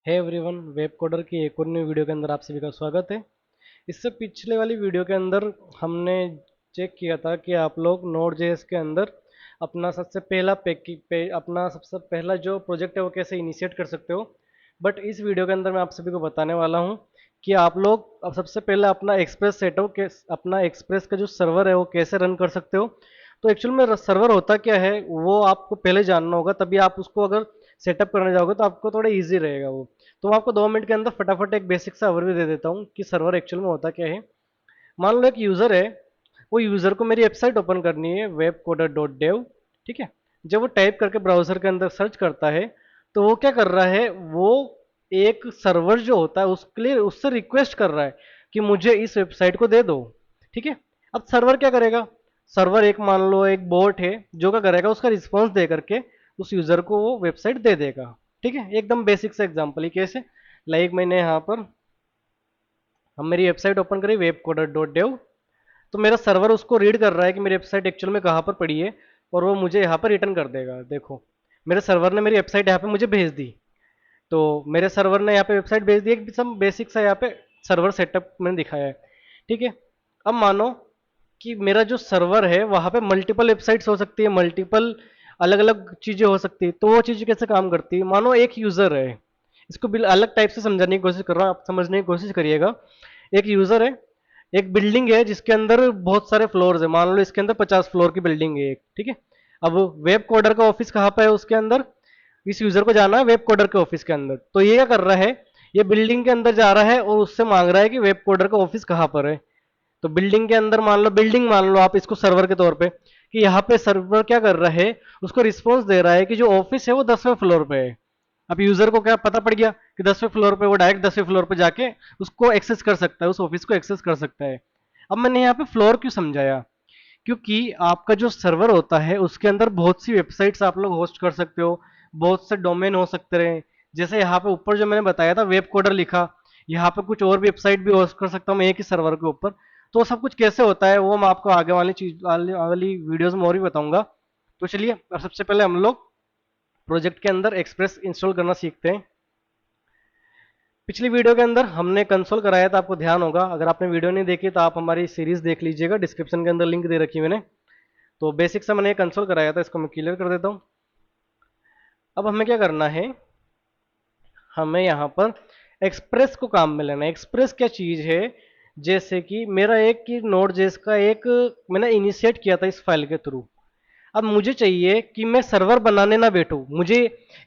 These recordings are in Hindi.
हे एवरीवन, वेब कोडर की एक और न्यू वीडियो के अंदर आप सभी का स्वागत है। इससे पिछले वाली वीडियो के अंदर हमने चेक किया था कि आप लोग नोड जेएस के अंदर अपना सबसे पहला अपना सबसे पहला जो प्रोजेक्ट है वो कैसे इनिशिएट कर सकते हो। बट इस वीडियो के अंदर मैं आप सभी को बताने वाला हूँ कि आप लोग अब सबसे पहले अपना एक्सप्रेस सेटअप के अपना एक्सप्रेस का जो सर्वर है वो कैसे रन कर सकते हो। तो एक्चुअल में सर्वर होता क्या है वो आपको पहले जानना होगा, तभी आप उसको अगर सेटअप करने जाओगे तो आपको थोड़ा इजी रहेगा वो। तो मैं आपको 2 मिनट के अंदर फटाफट एक बेसिक सा ओवरव्यू दे देता हूँ कि सर्वर एक्चुअल में होता क्या है। मान लो एक यूज़र है, वो यूज़र को मेरी वेबसाइट ओपन करनी है webcoder.dev। ठीक है, जब वो टाइप करके ब्राउजर के अंदर सर्च करता है तो वो क्या कर रहा है, वो एक सर्वर जो होता है उसके लिए उससे रिक्वेस्ट कर रहा है कि मुझे इस वेबसाइट को दे दो। ठीक है, अब सर्वर क्या करेगा, सर्वर एक मान लो एक बोट है जो क्या करेगा, उसका रिस्पॉन्स दे करके उस यूज़र को वो वेबसाइट दे देगा। ठीक है, एकदम बेसिक सा एग्जांपल ही कैसे, लाइक मैंने यहाँ पर हम मेरी वेबसाइट ओपन करी webcoder.dev। तो मेरा सर्वर उसको रीड कर रहा है कि मेरी वेबसाइट एक्चुअल में कहाँ पर पड़ी है और वो मुझे यहाँ पर रिटर्न कर देगा। देखो, मेरे सर्वर ने मेरी वेबसाइट यहाँ पे मुझे भेज दी। तो मेरे सर्वर ने यहाँ पे वेबसाइट भेज दी, एक सब बेसिक सा यहाँ पे सर्वर सेटअप मैंने दिखाया है। ठीक है, अब मानो कि मेरा जो सर्वर है वहाँ पे मल्टीपल वेबसाइट्स हो सकती है, मल्टीपल अलग अलग चीज़ें हो सकती है। तो वो चीज़ कैसे काम करती है, मानो एक यूज़र है, इसको अलग टाइप से समझाने की कोशिश कर रहा हूँ, आप समझने की कोशिश करिएगा। एक यूज़र है, एक बिल्डिंग है जिसके अंदर बहुत सारे फ्लोर्स है, मान लो इसके अंदर 50 फ्लोर की बिल्डिंग है एक। ठीक है, अब वेब कोडर का ऑफिस कहाँ पे है, उसके अंदर इस यूजर को जाना है वेब कोडर के ऑफिस के अंदर। तो ये क्या कर रहा है, ये बिल्डिंग के अंदर जा रहा है और उससे मांग रहा है कि वेब कोडर का ऑफिस कहाँ पर है। तो बिल्डिंग के अंदर मान लो, बिल्डिंग मान लो आप इसको सर्वर के तौर पे, कि यहाँ पे सर्वर क्या कर रहा है, उसको रिस्पॉन्स दे रहा है कि जो ऑफिस है वो 10वें फ्लोर पे है। अब यूजर को क्या पता पड़ गया कि 10वें फ्लोर पे, वो डायरेक्ट 10वें फ्लोर पे जाके उसको एक्सेस कर सकता है, उस ऑफिस को एक्सेस कर सकता है। अब मैंने यहाँ पे फ्लोर क्यों समझाया, क्योंकि आपका जो सर्वर होता है उसके अंदर बहुत सी वेबसाइट्स आप लोग होस्ट कर सकते हो, बहुत से डोमेन हो सकते हैं। जैसे यहाँ पे ऊपर जो मैंने बताया था वेब कोडर लिखा, यहाँ पे कुछ और भी वेबसाइट भी होस्ट कर सकता हूँ मैं एक ही सर्वर के ऊपर। तो सब कुछ कैसे होता है वो मैं आपको आगे वाली वीडियोस में और भी बताऊंगा। तो चलिए, अब सबसे पहले हम लोग प्रोजेक्ट के अंदर एक्सप्रेस इंस्टॉल करना सीखते हैं। पिछली वीडियो के अंदर हमने कंसोल कराया था, आपको ध्यान होगा। अगर आपने वीडियो नहीं देखी तो आप हमारी सीरीज देख लीजिएगा, डिस्क्रिप्शन के अंदर लिंक दे रखी है मैंने। तो बेसिक सा मैंने कंसोल कराया था, इसको मैं क्लियर कर देता हूँ। अब हमें क्या करना है, हमें यहाँ पर एक्सप्रेस को काम में लेना है। एक्सप्रेस क्या चीज़ है, जैसे कि मेरा एक की नोड जेस का एक मैंने इनिशिएट किया था इस फाइल के थ्रू। अब मुझे चाहिए कि मैं सर्वर बनाने ना बैठूं, मुझे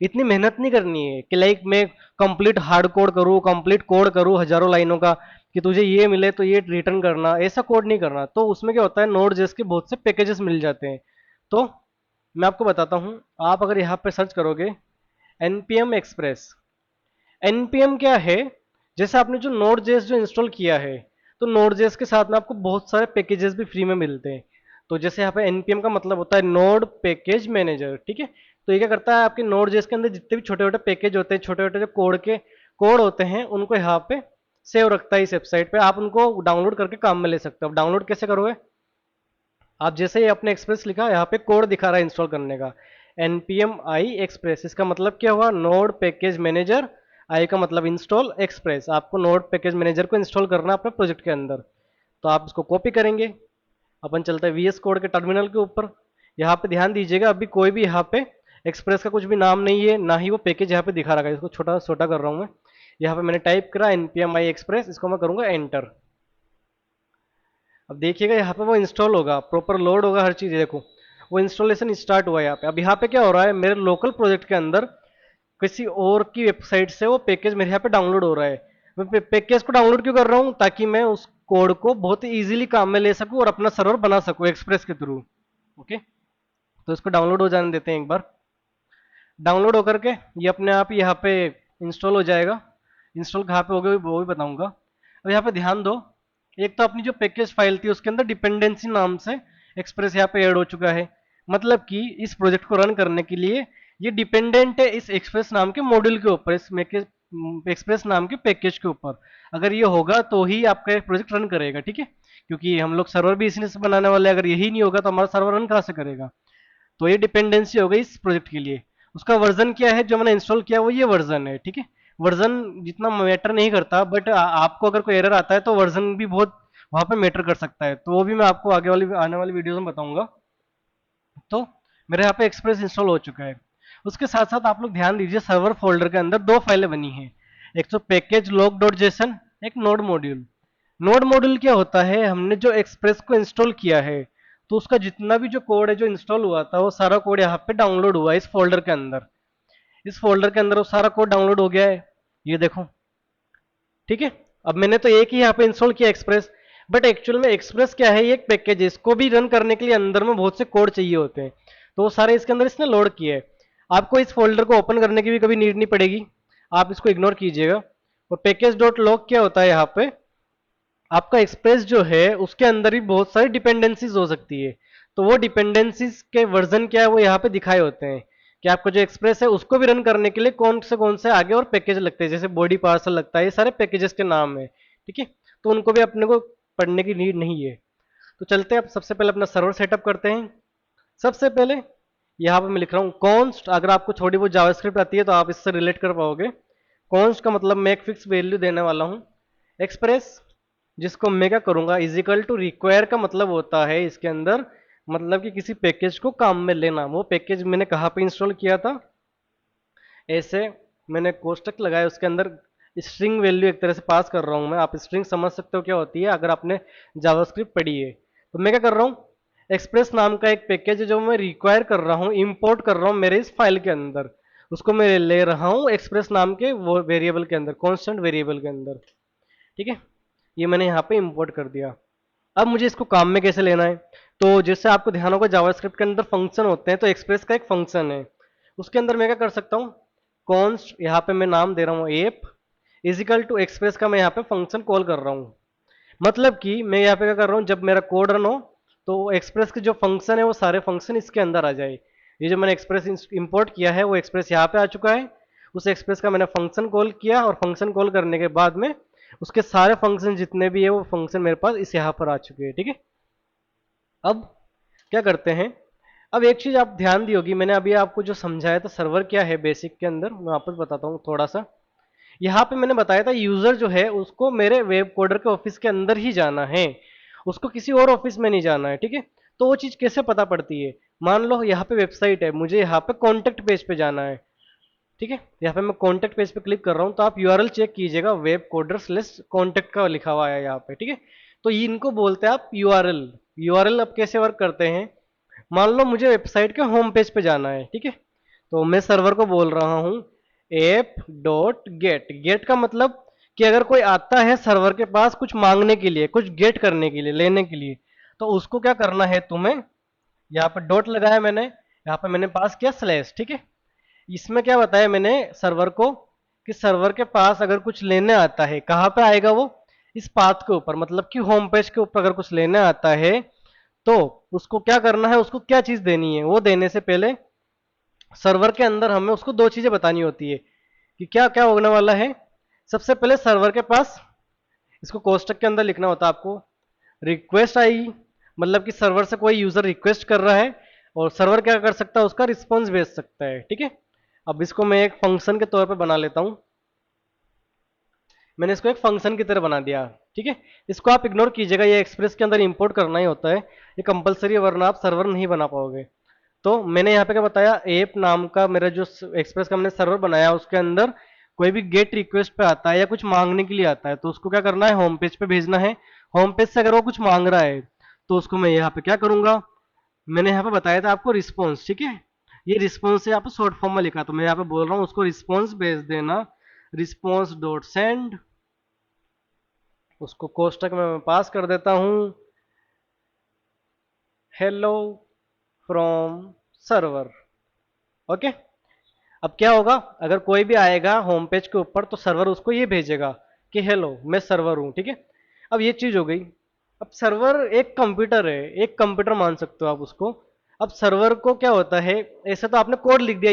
इतनी मेहनत नहीं करनी है कि लाइक मैं कंप्लीट हार्ड कोड करूँ, कंप्लीट कोड करूँ हजारों लाइनों का कि तुझे ये मिले तो ये रिटर्न करना, ऐसा कोड नहीं करना। तो उसमें क्या होता है, नोड जेस के बहुत से पैकेजेस मिल जाते हैं। तो मैं आपको बताता हूँ, आप अगर यहाँ पे सर्च करोगे npm एक्सप्रेस, npm क्या है, जैसे आपने जो नोड जेएस जो इंस्टॉल किया है, तो नोड जेएस के साथ में आपको बहुत सारे पैकेजेस भी फ्री में मिलते हैं। तो जैसे यहाँ पे npm का मतलब होता है नोड पैकेज मैनेजर। ठीक है, तो ये क्या करता है, आपके नोड जेएस के अंदर जितने भी छोटे छोटे पैकेज होते हैं, छोटे छोटे जो कोड होते हैं, उनको यहाँ पे सेव रखता है इस वेबसाइट पे। आप उनको डाउनलोड करके काम में ले सकते हो। अब डाउनलोड कैसे करोगे, आप जैसे ही अपने एक्सप्रेस लिखा, यहाँ पे कोड दिखा रहा है इंस्टॉल करने का, npm i एक्सप्रेस, इसका मतलब क्या हुआ, नोड पैकेज मैनेजर, आई का मतलब इंस्टॉल, एक्सप्रेस, आपको नोड पैकेज मैनेजर को इंस्टॉल करना है अपने प्रोजेक्ट के अंदर। तो आप इसको कॉपी करेंगे, अपन चलते हैं वीएस कोड के टर्मिनल के ऊपर। यहाँ पे ध्यान दीजिएगा, अभी कोई भी यहाँ पे एक्सप्रेस का कुछ भी नाम नहीं है, ना ही वो पैकेज यहाँ पे दिखा रहा है। इसको छोटा छोटा कर रहा हूँ मैं। यहाँ पे मैंने टाइप करा npm i एक्सप्रेस, इसको मैं करूँगा एंटर। अब देखिएगा यहाँ पे वो इंस्टॉल होगा, प्रॉपर लोड होगा हर चीज़। देखो, वो इंस्टॉलेशन स्टार्ट हुआ है यहाँ पे। अब यहाँ पे क्या हो रहा है, मेरे लोकल प्रोजेक्ट के अंदर किसी और की वेबसाइट से वो पैकेज मेरे यहाँ पे डाउनलोड हो रहा है। मैं पैकेज को डाउनलोड क्यों कर रहा हूँ, ताकि मैं उस कोड को बहुत ही ईजिली काम में ले सकूँ और अपना सर्वर बना सकूँ एक्सप्रेस के थ्रू। ओके, तो इसको डाउनलोड हो जाने देते हैं एक बार। डाउनलोड होकर के ये अपने आप यहाँ पे इंस्टॉल हो जाएगा। इंस्टॉल कहाँ पे होगा वो भी बताऊंगा। अब यहाँ पे ध्यान दो, एक तो अपनी जो पैकेज फाइल थी उसके अंदर डिपेंडेंसी नाम से एक्सप्रेस यहाँ पे ऐड हो चुका है। मतलब कि इस प्रोजेक्ट को रन करने के लिए ये डिपेंडेंट है इस एक्सप्रेस नाम के मॉड्यूल के ऊपर, इस एक्सप्रेस नाम के पैकेज के ऊपर। अगर ये होगा तो ही आपका प्रोजेक्ट रन करेगा। ठीक है, क्योंकि हम लोग सर्वर भी इसी से बनाने वाले हैं, अगर यही नहीं होगा तो हमारा सर्वर रन कहाँ से करेगा। तो ये डिपेंडेंसी हो गई इस प्रोजेक्ट के लिए। उसका वर्जन क्या है जो मैंने इंस्टॉल किया, वो ये वर्जन है। ठीक है, वर्जन जितना मैटर नहीं करता, बट आपको अगर कोई एरर आता है तो वर्जन भी बहुत वहां पे मैटर कर सकता है, तो वो भी मैं आपको आगे वाली आने वाली वीडियो में बताऊंगा। तो मेरे यहाँ पे एक्सप्रेस इंस्टॉल हो चुका है। उसके साथ साथ आप लोग ध्यान दीजिए, सर्वर फोल्डर के अंदर दो फाइलें बनी हैं, एक तो पैकेज लॉग डॉट जेसन, एक नोड मॉड्यूल। नोड मॉड्यूल क्या होता है, हमने जो एक्सप्रेस को इंस्टॉल किया है तो उसका जितना भी जो कोड है जो इंस्टॉल हुआ था वो सारा कोड यहाँ पे डाउनलोड हुआ है इस फोल्डर के अंदर। इस फोल्डर के अंदर वो सारा कोड डाउनलोड हो गया है, ये देखो। ठीक है, अब मैंने तो एक ही यहाँ पे इंस्टॉल किया एक्सप्रेस, बट एक्चुअल में एक्सप्रेस क्या है, ये एक पैकेज है, इसको भी रन करने के लिए अंदर में बहुत से कोड चाहिए होते हैं, तो वो सारे इसके अंदर इसने लोड किए है। आपको इस फोल्डर को ओपन करने की भी कभी नीड नहीं पड़ेगी, आप इसको इग्नोर कीजिएगा। और पैकेज डॉट लॉग क्या होता है, यहाँ पे आपका एक्सप्रेस जो है उसके अंदर भी बहुत सारी डिपेंडेंसीज हो सकती है, तो वो डिपेंडेंसीज के वर्जन क्या है वो यहाँ पे दिखाए होते हैं कि आपका जो एक्सप्रेस है उसको भी रन करने के लिए कौन से आगे और पैकेज लगते हैं, जैसे बॉडी पार्सल लगता है, ये सारे पैकेजेस के नाम है। ठीक है, तो उनको भी अपने को पढ़ने की नीड नहीं है। तो चलते हैं, अब सबसे पहले अपना सर्वर सेटअप करते हैं। सबसे पहले यहाँ पे मैं लिख रहा हूँ कॉन्स्ट, अगर आपको थोड़ी बहुत जावास्क्रिप्ट आती है तो आप इससे रिलेट कर पाओगे। कॉन्स्ट का मतलब मैं एक फिक्स वैल्यू देने वाला हूँ। एक्सप्रेस, जिसको मैं क्या करूंगा, इजिकल टू रिक्वायर का मतलब होता है इसके अंदर, मतलब कि किसी पैकेज को काम में लेना। वो पैकेज मैंने कहाँ पे इंस्टॉल किया था, ऐसे मैंने कोष्टक लगाया, उसके अंदर स्ट्रिंग वैल्यू एक तरह से पास कर रहा हूँ मैं। आप स्ट्रिंग समझ सकते हो क्या होती है अगर आपने जावास्क्रिप्ट पढ़ी है। तो मैं क्या कर रहा हूँ, एक्सप्रेस नाम का एक पैकेज है जो मैं रिक्वायर कर रहा हूँ, इंपोर्ट कर रहा हूँ मेरे इस फाइल के अंदर, उसको मैं ले रहा हूँ एक्सप्रेस नाम के वो वेरिएबल के अंदर, कॉन्स्टेंट वेरिएबल के अंदर। ठीक है, ये मैंने यहाँ पे इंपोर्ट कर दिया। अब मुझे इसको काम में कैसे लेना है, तो जैसे आपको ध्यान होगा जावास्क्रिप्ट के अंदर फंक्शन होते हैं, तो एक्सप्रेस का एक फंक्शन है, उसके अंदर मैं क्या कर सकता हूँ, कॉन्स्ट, यहाँ पे मैं नाम दे रहा हूँ एप, इजिकल टू एक्सप्रेस का मैं यहाँ पे फंक्शन कॉल कर रहा हूँ। मतलब कि मैं यहाँ पे क्या कर रहा हूँ, जब मेरा कोड रन हो तो एक्सप्रेस के जो फंक्शन है वो सारे फंक्शन इसके अंदर आ जाए। ये जो मैंने एक्सप्रेस इंपोर्ट किया है वो एक्सप्रेस यहाँ पे आ चुका है, उस एक्सप्रेस का मैंने फंक्शन कॉल किया, और फंक्शन कॉल करने के बाद में उसके सारे फंक्शन जितने भी है वो फंक्शन मेरे पास इस यहाँ पर आ चुके हैं। ठीक है, अब क्या करते हैं, अब एक चीज आप ध्यान दी होगी, मैंने अभी आपको जो समझाया था सर्वर क्या है बेसिक के अंदर, मैं वापस बताता हूँ थोड़ा सा। यहाँ पे मैंने बताया था यूजर जो है उसको मेरे वेब कोडर के ऑफिस के अंदर ही जाना है, उसको किसी और ऑफिस में नहीं जाना है। ठीक है, तो वो चीज कैसे पता पड़ती है, मान लो यहाँ पे वेबसाइट है, मुझे यहाँ पे कॉन्टेक्ट पेज पे जाना है। ठीक है, यहाँ पे मैं कॉन्टेक्ट पेज पे क्लिक कर रहा हूँ, तो आप यूआरएल चेक कीजिएगा, वेब कोडर स्लेस कॉन्टेक्ट का लिखा हुआ है यहाँ पे। ठीक है, तो ये इनको बोलते हैं आप यूआरएल। यूआरएल अब कैसे वर्क करते हैं, मान लो मुझे वेबसाइट के होम पेज पे जाना है। ठीक है, तो मैं सर्वर को बोल रहा हूँ एप डॉट गेट। गेट का मतलब कि अगर कोई आता है सर्वर के पास कुछ मांगने के लिए, कुछ गेट करने के लिए, लेने के लिए, तो उसको क्या करना है तुम्हें, यहाँ पर डॉट लगाया मैंने, यहाँ पे मैंने पास किया स्लैश। ठीक है, इसमें क्या बताया मैंने सर्वर को, कि सर्वर के पास अगर कुछ लेने आता है, कहाँ पे आएगा वो, इस पाथ के ऊपर, मतलब कि होम पेज के ऊपर अगर कुछ लेने आता है तो उसको क्या करना है, उसको क्या चीज देनी है, वो देने से पहले सर्वर के अंदर हमें उसको दो चीजें बतानी होती है कि क्या क्या होने वाला है। सबसे पहले सर्वर के पास, इसको कोष्टक के अंदर लिखना होता है आपको, रिक्वेस्ट आएगी, मतलब कि सर्वर से कोई यूजर रिक्वेस्ट कर रहा है और सर्वर क्या कर सकता है, उसका रिस्पॉन्स भेज सकता है। ठीक है, अब इसको मैं एक फंक्शन के तौर पे बना लेता हूं, मैंने इसको एक फंक्शन की तरह बना दिया। ठीक है, इसको आप इग्नोर कीजिएगा, ये एक्सप्रेस के अंदर इंपोर्ट करना ही होता है, ये कंपलसरी है, वरना आप सर्वर नहीं बना पाओगे। तो मैंने यहाँ पे क्या बताया, एप नाम का मेरा जो एक्सप्रेस का मैंने सर्वर बनाया उसके अंदर कोई भी गेट रिक्वेस्ट पे आता है या कुछ मांगने के लिए आता है तो उसको क्या करना है, होम पेज पे भेजना है। होम पेज से अगर वो कुछ मांग रहा है तो उसको मैं यहाँ पे क्या करूंगा, मैंने यहाँ पे बताया था आपको रिस्पॉन्स। ठीक है, ये रिस्पॉन्स यहाँ पे शॉर्ट फॉर्म में लिखा, तो मैं यहाँ पे बोल रहा हूँ उसको रिस्पॉन्स भेज देना, रिस्पॉन्स डॉट सेंड, उसको कोष्टक में मैं पास कर देता हूँ हेलो फ्रॉम सर्वर। ओके, अब क्या होगा, अगर कोई भी आएगा होम पेज के ऊपर तो सर्वर उसको ये भेजेगा कि हेलो मैं सर्वर हूँ। ठीक है, अब ये चीज हो गई। अब सर्वर एक कंप्यूटर है, एक कंप्यूटर मान सकते हो आप उसको। अब सर्वर को क्या होता है, ऐसे तो आपने कोड लिख दिया,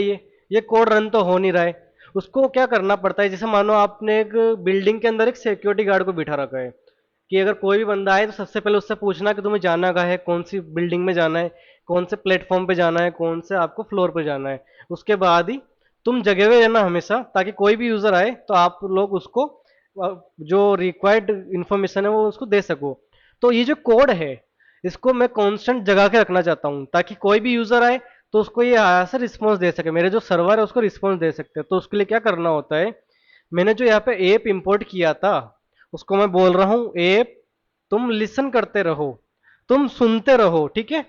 ये कोड रन तो हो नहीं रहा है, उसको क्या करना पड़ता है, जैसे मानो आपने एक बिल्डिंग के अंदर एक सिक्योरिटी गार्ड को बिठा रखा है, कि अगर कोई भी बंदा आए तो सबसे पहले उससे पूछना कि तुम्हें जाना कहाँ है, कौन सी बिल्डिंग में जाना है, कौन से प्लेटफॉर्म पे जाना है, कौन से आपको फ्लोर पे जाना है, उसके बाद ही तुम जगे हुए रहना हमेशा, ताकि कोई भी यूजर आए तो आप लोग उसको जो रिक्वायर्ड इंफॉर्मेशन है वो उसको दे सको। तो ये जो कोड है इसको मैं कांस्टेंट जगा के रखना चाहता हूँ, ताकि कोई भी यूजर आए तो उसको ये यहाँ से रिस्पॉन्स दे सके, मेरे जो सर्वर है उसको रिस्पॉन्स दे सकते हैं। तो उसके लिए क्या करना होता है, मैंने जो यहाँ पे ऐप इंपोर्ट किया था उसको मैं बोल रहा हूँ ऐप तुम लिसन करते रहो, तुम सुनते रहो, ठीक है।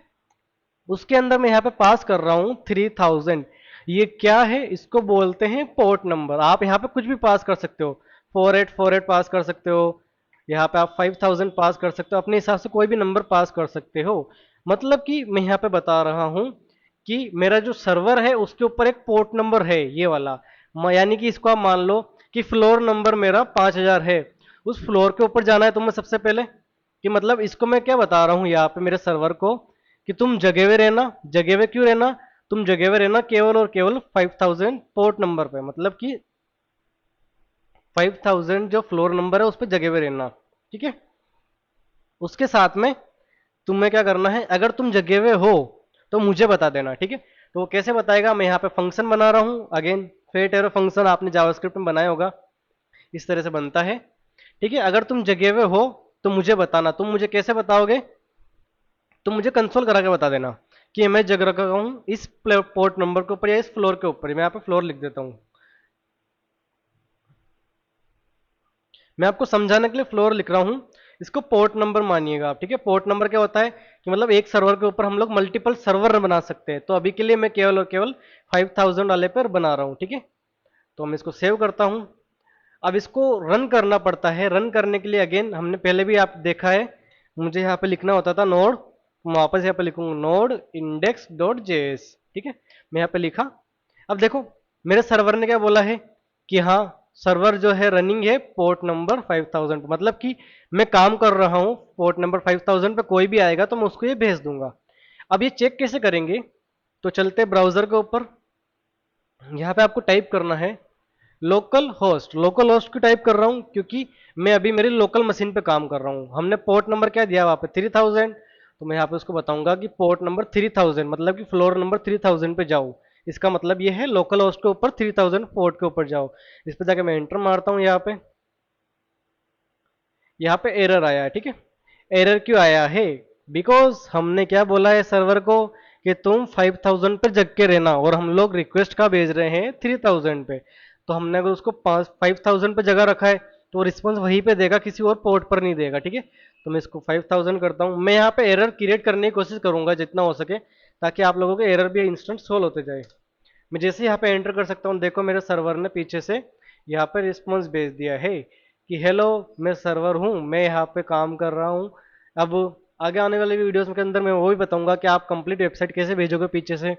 उसके अंदर मैं यहाँ पे पास कर रहा हूँ 3000। ये क्या है, इसको बोलते हैं पोर्ट नंबर। आप यहाँ पे कुछ भी पास कर सकते हो, 4848 पास कर सकते हो, यहाँ पे आप 5000 पास कर सकते हो, अपने हिसाब से कोई भी नंबर पास कर सकते हो। मतलब कि मैं यहाँ पे बता रहा हूँ कि मेरा जो सर्वर है उसके ऊपर एक पोर्ट नंबर है ये वाला। यानी कि इसको आप मान लो कि फ्लोर नंबर मेरा 5000 है, उस फ्लोर के ऊपर जाना है तुम्हें सबसे पहले। कि मतलब इसको मैं क्या बता रहा हूँ यहाँ पे मेरे सर्वर को, कि तुम जगे हुए रहना। जगे हुए क्यों रहना, तुम जगे हुए रहना केवल और केवल 5000 पोर्ट नंबर पे, मतलब कि 5000 जो फ्लोर नंबर है उस पर जगे हुए रहना, ठीक है। उसके साथ में तुम्हें क्या करना है, अगर तुम जगे हुए हो तो मुझे बता देना, ठीक है। तो वो कैसे बताएगा, मैं यहाँ पे फंक्शन बना रहा हूँ अगेन, फेट एरो फंक्शन आपने जावास्क्रिप्ट में बनाया होगा, इस तरह से बनता है, ठीक है। अगर तुम जगे हुए हो तो मुझे बताना। तुम मुझे कैसे बताओगे, तुम मुझे कंसोल करा के बता देना कि मैं जग रखा हूँ इस पोर्ट नंबर के ऊपर या इस फ्लोर के ऊपर। मैं यहाँ पे फ्लोर लिख देता हूँ, मैं आपको समझाने के लिए फ्लोर लिख रहा हूँ, इसको पोर्ट नंबर मानिएगा आप, ठीक है। पोर्ट नंबर क्या होता है कि मतलब एक सर्वर के ऊपर हम लोग मल्टीपल सर्वर बना सकते हैं। तो अभी के लिए मैं केवल और केवल 5000 वाले पर बना रहा हूँ, ठीक है। तो मैं इसको सेव करता हूँ। अब इसको रन करना पड़ता है। रन करने के लिए अगेन हमने पहले भी आप देखा है, मुझे यहाँ पे लिखना होता था नोड, मैं वापस यहाँ पे लिखूंगा नोड इंडेक्स डॉट जेएस, ठीक है। मैं यहाँ पे लिखा। अब देखो मेरे सर्वर ने क्या बोला है कि हाँ सर्वर जो है रनिंग है पोर्ट नंबर 5000 पे, मतलब कि मैं काम कर रहा हूँ पोर्ट नंबर 5000 पे, कोई भी आएगा तो मैं उसको ये भेज दूंगा। अब ये चेक कैसे करेंगे, तो चलते ब्राउजर के ऊपर, यहाँ पे आपको टाइप करना है लोकल होस्ट। लोकल होस्ट क्यों टाइप कर रहा हूँ, क्योंकि मैं अभी मेरी लोकल मशीन पे काम कर रहा हूँ। हमने पोर्ट नंबर क्या दिया वहाँ पे 3000, तो मैं यहाँ पे उसको बताऊंगा कि पोर्ट नंबर 3000 मतलब कि फ्लोर नंबर 3000 पे जाओ। इसका मतलब ये है लोकल होस्ट के ऊपर 3000 पोर्ट के ऊपर जाओ। इस पे जाके मैं एंटर मारता हूँ। यहाँ पे एरर आया है, ठीक है। एरर क्यों आया है, बिकॉज हमने क्या बोला है सर्वर को कि तुम 5000 पे जग के रहना, और हम लोग रिक्वेस्ट का भेज रहे हैं 3000 पे। तो हमने अगर उसको 5000 पे जगह रखा है तो रिस्पॉन्स वहीं पे देगा, किसी और पोर्ट पर नहीं देगा, ठीक है। तो मैं इसको 5000 करता हूँ। मैं यहाँ पे एरर क्रिएट करने की कोशिश करूंगा जितना हो सके, ताकि आप लोगों के एरर भी इंस्टेंट सोल्व होते जाए। मैं जैसे यहाँ पे एंटर कर सकता हूँ, देखो मेरे सर्वर ने पीछे से यहाँ पे रिस्पॉन्स भेज दिया है कि हेलो मैं सर्वर हूँ, मैं यहाँ पे काम कर रहा हूँ। अब आगे आने वाले वीडियोस के अंदर मैं वो भी बताऊंगा कि आप कंप्लीट वेबसाइट कैसे भेजोगे पीछे से,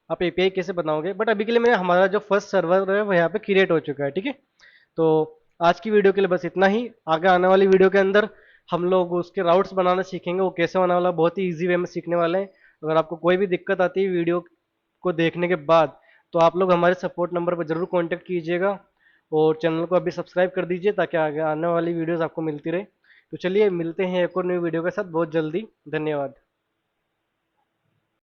आप एपीआई कैसे बनाओगे। बट अभी के लिए मेरा हमारा जो फर्स्ट सर्वर है वो यहाँ पे क्रिएट हो चुका है, ठीक है। तो आज की वीडियो के लिए बस इतना ही। आगे आने वाली वीडियो के अंदर हम लोग उसके राउट्स बनाना सीखेंगे, वो कैसे बनाने वाला, बहुत ही ईजी वे में सीखने वाले हैं। अगर आपको कोई भी दिक्कत आती है वीडियो को देखने के बाद, तो आप लोग हमारे सपोर्ट नंबर पर जरूर कांटेक्ट कीजिएगा, और चैनल को अभी सब्सक्राइब कर दीजिए ताकि आगे आने वाली वीडियोस आपको मिलती रहे। तो चलिए मिलते हैं एक और नई वीडियो के साथ बहुत जल्दी। धन्यवाद।